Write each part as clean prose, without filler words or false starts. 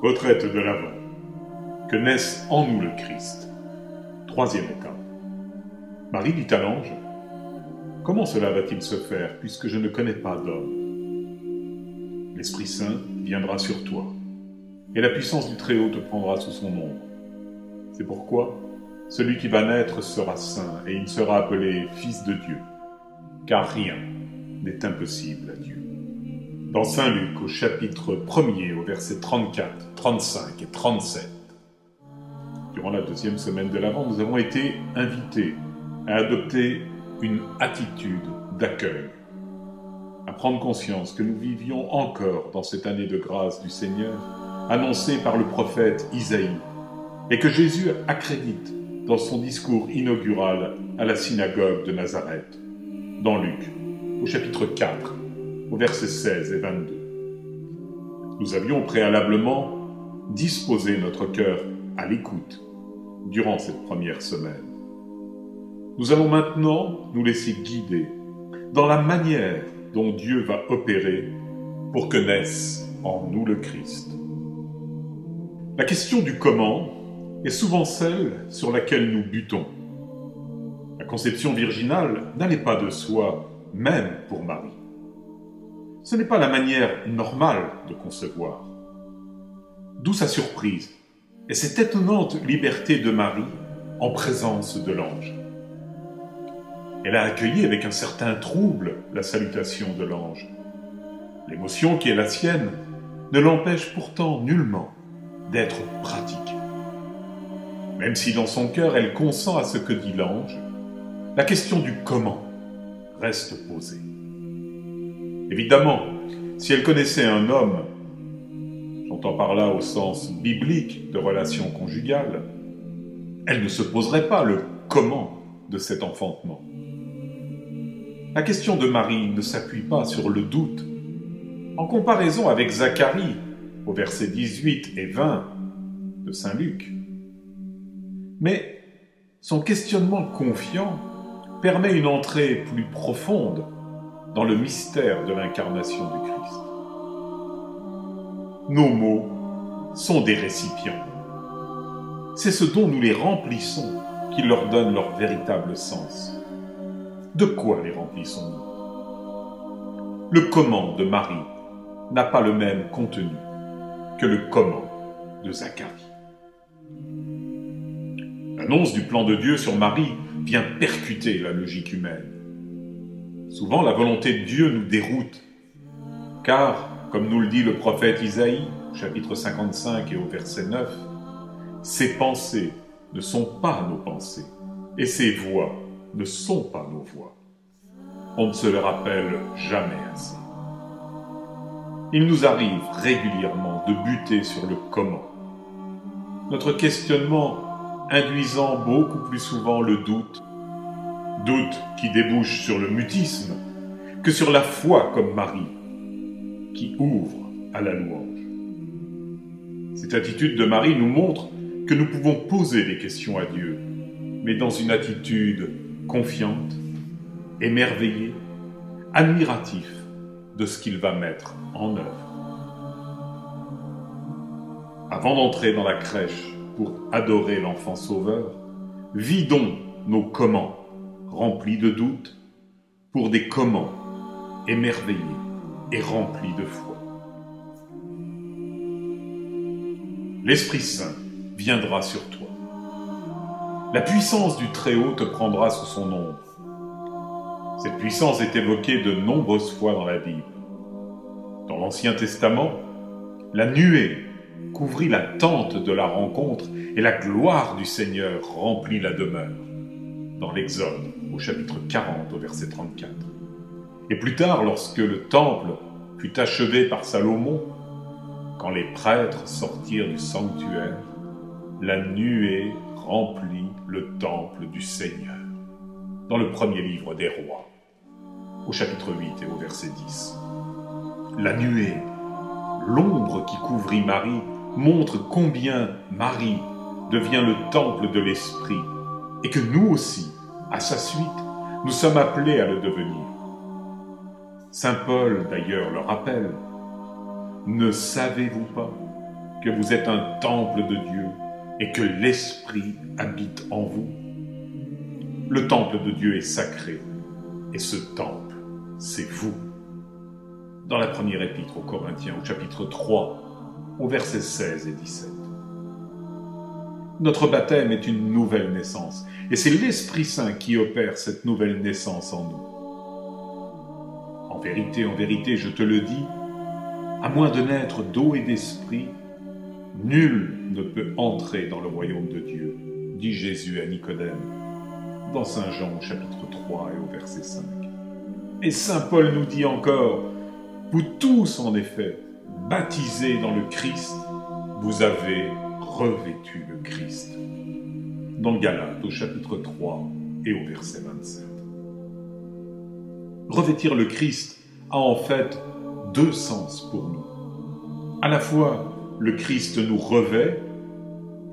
Retraite de l'Avent. Que naisse en nous le Christ. Troisième étape. Marie dit à l'ange: comment cela va-t-il se faire, puisque je ne connais pas d'homme? L'Esprit Saint viendra sur toi, et la puissance du Très-Haut te prendra sous son ombre. C'est pourquoi celui qui va naître sera saint, et il sera appelé Fils de Dieu, car rien n'est impossible à Dieu. Dans Saint Luc, au chapitre 1er, au versets 34, 35 et 37. Durant la deuxième semaine de l'Avent, nous avons été invités à adopter une attitude d'accueil, à prendre conscience que nous vivions encore dans cette année de grâce du Seigneur, annoncée par le prophète Isaïe, et que Jésus accrédite dans son discours inaugural à la synagogue de Nazareth, dans Luc, au chapitre 4, au versets 16 et 22. Nous avions préalablement disposé notre cœur à l'écoute durant cette première semaine. Nous allons maintenant nous laisser guider dans la manière dont Dieu va opérer pour que naisse en nous le Christ. La question du comment est souvent celle sur laquelle nous butons. La conception virginale n'allait pas de soi, même pour Marie. Ce n'est pas la manière normale de concevoir. D'où sa surprise et cette étonnante liberté de Marie en présence de l'ange. Elle a accueilli avec un certain trouble la salutation de l'ange. L'émotion qui est la sienne ne l'empêche pourtant nullement d'être pratique. Même si dans son cœur elle consent à ce que dit l'ange, la question du comment reste posée. Évidemment, si elle connaissait un homme, j'entends par là au sens biblique de relation conjugale, elle ne se poserait pas le comment de cet enfantement. La question de Marie ne s'appuie pas sur le doute. En comparaison avec Zacharie, au verset 18 et 20 de Saint Luc. Mais son questionnement confiant permet une entrée plus profonde dans le mystère de l'incarnation du Christ. Nos mots sont des récipients. C'est ce dont nous les remplissons qui leur donne leur véritable sens. De quoi les remplissons-nous? Le comment de Marie n'a pas le même contenu que le comment de Zacharie. L'annonce du plan de Dieu sur Marie vient percuter la logique humaine. Souvent, la volonté de Dieu nous déroute, car, comme nous le dit le prophète Isaïe, chapitre 55 et au verset 9, « Ses pensées ne sont pas nos pensées, et ses voies ne sont pas nos voies. » On ne se le rappelle jamais assez. Il nous arrive régulièrement de buter sur le comment. Notre questionnement induisant beaucoup plus souvent le doute qui débouche sur le mutisme, que sur la foi comme Marie, qui ouvre à la louange. Cette attitude de Marie nous montre que nous pouvons poser des questions à Dieu, mais dans une attitude confiante, émerveillée, admiratif de ce qu'il va mettre en œuvre. Avant d'entrer dans la crèche pour adorer l'enfant sauveur, vidons nos comment remplis de doutes pour des comment émerveillés et remplis de foi. L'Esprit Saint viendra sur toi. La puissance du Très-Haut te prendra sous son ombre. Cette puissance est évoquée de nombreuses fois dans la Bible. Dans l'Ancien Testament, la nuée couvrit la tente de la rencontre et la gloire du Seigneur remplit la demeure. Dans l'Exode, au chapitre 40, au verset 34. Et plus tard, lorsque le temple fut achevé par Salomon, quand les prêtres sortirent du sanctuaire, la nuée remplit le temple du Seigneur. Dans le premier livre des Rois, au chapitre 8 et au verset 10. La nuée, l'ombre qui couvrit Marie, montre combien Marie devient le temple de l'Esprit, et que nous aussi, à sa suite, nous sommes appelés à le devenir. Saint Paul, d'ailleurs, le rappelle. « Ne savez-vous pas que vous êtes un temple de Dieu et que l'Esprit habite en vous? Le temple de Dieu est sacré, et ce temple, c'est vous. Dans la première épître aux Corinthiens, au chapitre 3, au versets 16 et 17. Notre baptême est une nouvelle naissance, et c'est l'Esprit Saint qui opère cette nouvelle naissance en nous. En vérité, je te le dis, à moins de naître d'eau et d'esprit, nul ne peut entrer dans le royaume de Dieu, dit Jésus à Nicodème, dans Saint Jean au chapitre 3 et au verset 5. Et Saint Paul nous dit encore, vous tous en effet, baptisés dans le Christ, vous avez revêtu le Christ. Dans Galates au chapitre 3 et au verset 27. Revêtir le Christ a en fait deux sens pour nous. À la fois, le Christ nous revêt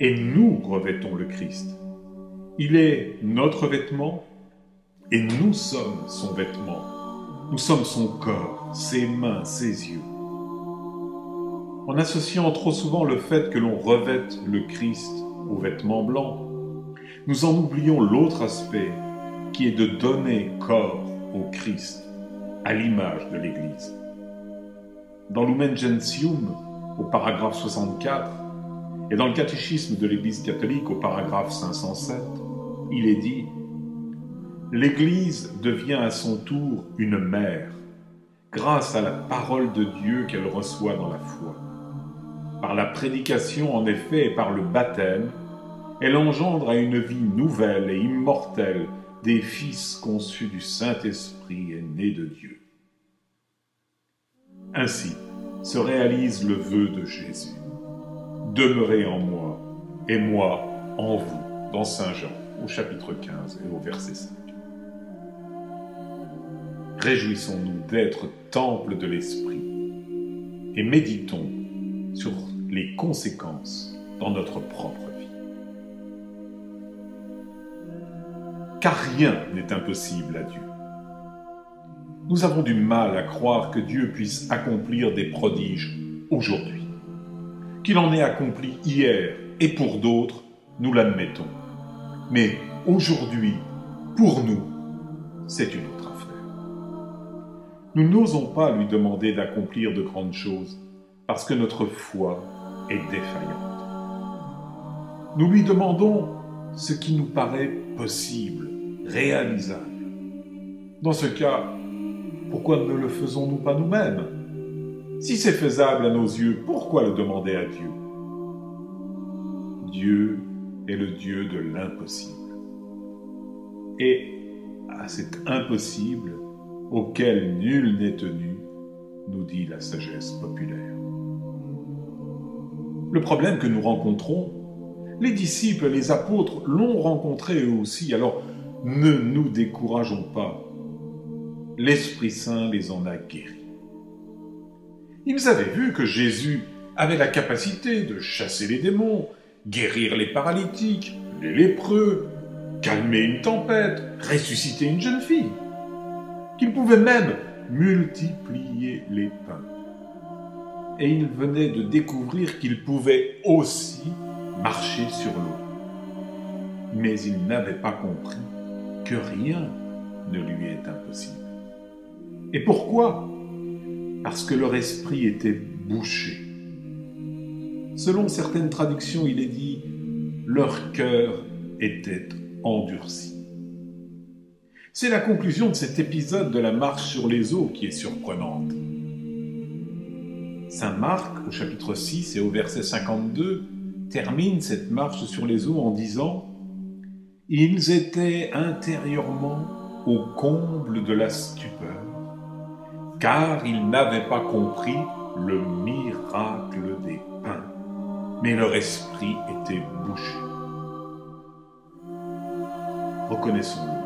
et nous revêtons le Christ. Il est notre vêtement et nous sommes son vêtement. Nous sommes son corps, ses mains, ses yeux. En associant trop souvent le fait que l'on revête le Christ au vêtement blanc, nous en oublions l'autre aspect qui est de donner corps au Christ, à l'image de l'Église. Dans Lumen Gentium, au paragraphe 64, et dans le catéchisme de l'Église catholique, au paragraphe 507, il est dit « L'Église devient à son tour une mère, grâce à la parole de Dieu qu'elle reçoit dans la foi. Par la prédication, en effet, et par le baptême, elle engendre à une vie nouvelle et immortelle des fils conçus du Saint-Esprit et nés de Dieu. » Ainsi se réalise le vœu de Jésus. Demeurez en moi, et moi en vous, dans Saint Jean, au chapitre 15 et au verset 5. Réjouissons-nous d'être temple de l'Esprit, et méditons sur les conséquences dans notre propre vie. Car rien n'est impossible à Dieu. Nous avons du mal à croire que Dieu puisse accomplir des prodiges aujourd'hui. Qu'il en ait accompli hier et pour d'autres, nous l'admettons. Mais aujourd'hui, pour nous, c'est une autre affaire. Nous n'osons pas lui demander d'accomplir de grandes choses parce que notre foi est défaillante. Nous lui demandons ce qui nous paraît possible, réalisable. Dans ce cas, pourquoi ne le faisons-nous pas nous-mêmes? Si c'est faisable à nos yeux, pourquoi le demander à Dieu? Dieu est le Dieu de l'impossible. Et à cet impossible, auquel nul n'est tenu, nous dit la sagesse populaire. Le problème que nous rencontrons, les disciples, les apôtres l'ont rencontré eux aussi, alors ne nous décourageons pas. L'Esprit Saint les en a guéris. Ils avaient vu que Jésus avait la capacité de chasser les démons, guérir les paralytiques, les lépreux, calmer une tempête, ressusciter une jeune fille, qu'il pouvait même multiplier les pains. Et ils venaient de découvrir qu'il pouvait aussi marcher sur l'eau. Mais ils n'avaient pas compris que rien ne lui est impossible. Et pourquoi? Parce que leur esprit était bouché. Selon certaines traductions, il est dit « leur cœur était endurci ». C'est la conclusion de cet épisode de la marche sur les eaux qui est surprenante. Saint Marc, au chapitre 6 et au verset 52, termine cette marche sur les eaux en disant « Ils étaient intérieurement au comble de la stupeur, car ils n'avaient pas compris le miracle des pains, mais leur esprit était bouché. » Reconnaissons-le,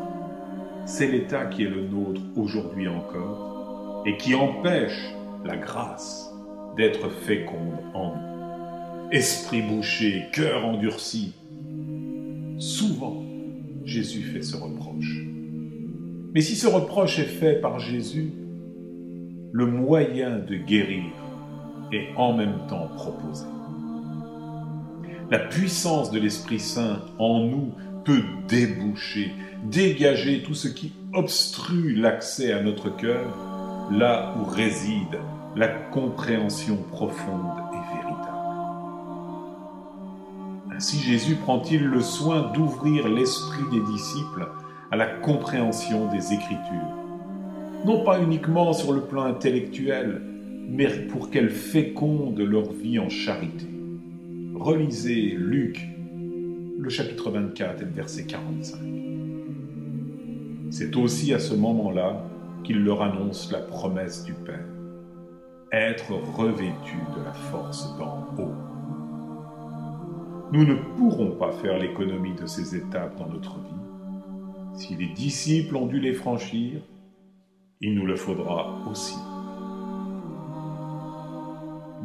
c'est l'état qui est le nôtre aujourd'hui encore et qui empêche la grâce d'être féconde en nous. Esprit bouché, cœur endurci. Souvent, Jésus fait ce reproche. Mais si ce reproche est fait par Jésus, le moyen de guérir est en même temps proposé. La puissance de l'Esprit Saint en nous peut déboucher, dégager tout ce qui obstrue l'accès à notre cœur, là où réside la compréhension profonde et véritable. Ainsi Jésus prend-il le soin d'ouvrir l'esprit des disciples à la compréhension des Écritures, non pas uniquement sur le plan intellectuel, mais pour qu'elles fécondent leur vie en charité. Relisez Luc, le chapitre 24 et le verset 45. C'est aussi à ce moment-là qu'il leur annonce la promesse du Père, être revêtus de la force d'en haut. Nous ne pourrons pas faire l'économie de ces étapes dans notre vie. Si les disciples ont dû les franchir, il nous le faudra aussi.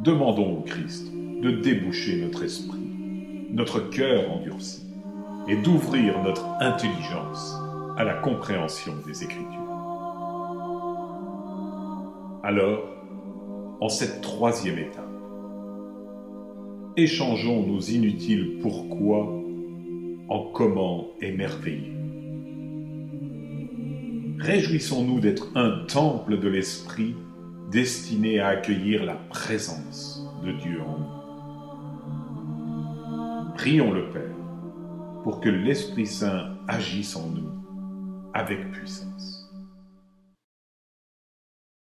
Demandons au Christ de déboucher notre esprit, notre cœur endurci, et d'ouvrir notre intelligence à la compréhension des Écritures. Alors, en cette troisième étape, échangeons nos inutiles pourquoi en comment émerveillés. Réjouissons-nous d'être un temple de l'Esprit destiné à accueillir la présence de Dieu en nous. Prions le Père pour que l'Esprit Saint agisse en nous avec puissance.